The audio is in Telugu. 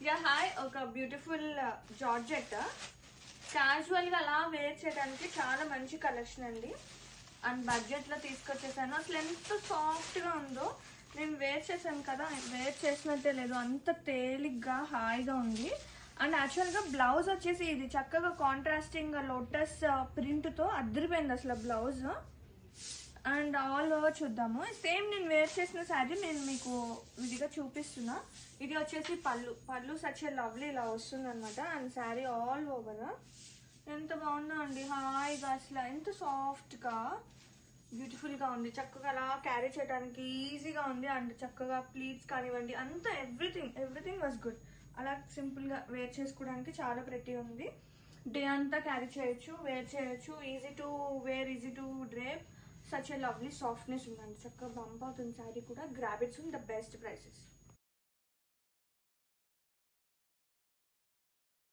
యా హాయ్, ఒక బ్యూటిఫుల్ జార్జెట్ క్యాజువల్ గా అలా వేర్ చేయడానికి చాలా మంచి కలెక్షన్ అండి. అండ్ బడ్జెట్ లో తీసుకొచ్చేసాను. అసలు ఎంత సాఫ్ట్ గా ఉందో, నేను వేర్ చేశాను కదా, వేర్ చేసినట్టే లేదు, అంత తేలిగ్గా హాయిగా ఉంది. అండ్ యాక్చువల్ గా బ్లౌజ్ వచ్చేసి ఇది చక్కగా కాంట్రాస్టింగ్ లోటస్ ప్రింట్ తో అద్దరిపోయింది అసలు బ్లౌజ్. అండ్ ఆల్ ఓవర్ చూద్దాము. సేమ్ నేను వేర్ చేసిన శారీ నేను మీకు విడిగా చూపిస్తున్నా. ఇది వచ్చేసి పళ్ళు సచ్ లవ్లీ ఇలా వస్తుంది అనమాట. అండ్ శారీ ఆల్ ఓవర్ ఎంత బాగుందో అండి, హాయిగా అసలు ఎంత సాఫ్ట్ గా బ్యూటిఫుల్ గా ఉంది. చక్కగా అలా క్యారీ చేయడానికి ఈజీగా ఉంది. అండ్ చక్కగా ప్లీట్స్ కానివ్వండి, అంతా ఎవ్రీథింగ్ వాజ్ గుడ్. అలా సింపుల్ గా వేర్ చేసుకోవడానికి చాలా ప్రెటీ ఉంది. డే అంతా క్యారీ చేయొచ్చు, వేర్ చేయొచ్చు, easy to wear, easy to drape. Such a lovely softness ఉందండి. చక్కగా బంప్ అవుతుంది శారీ కూడా. Grab it's the best prices.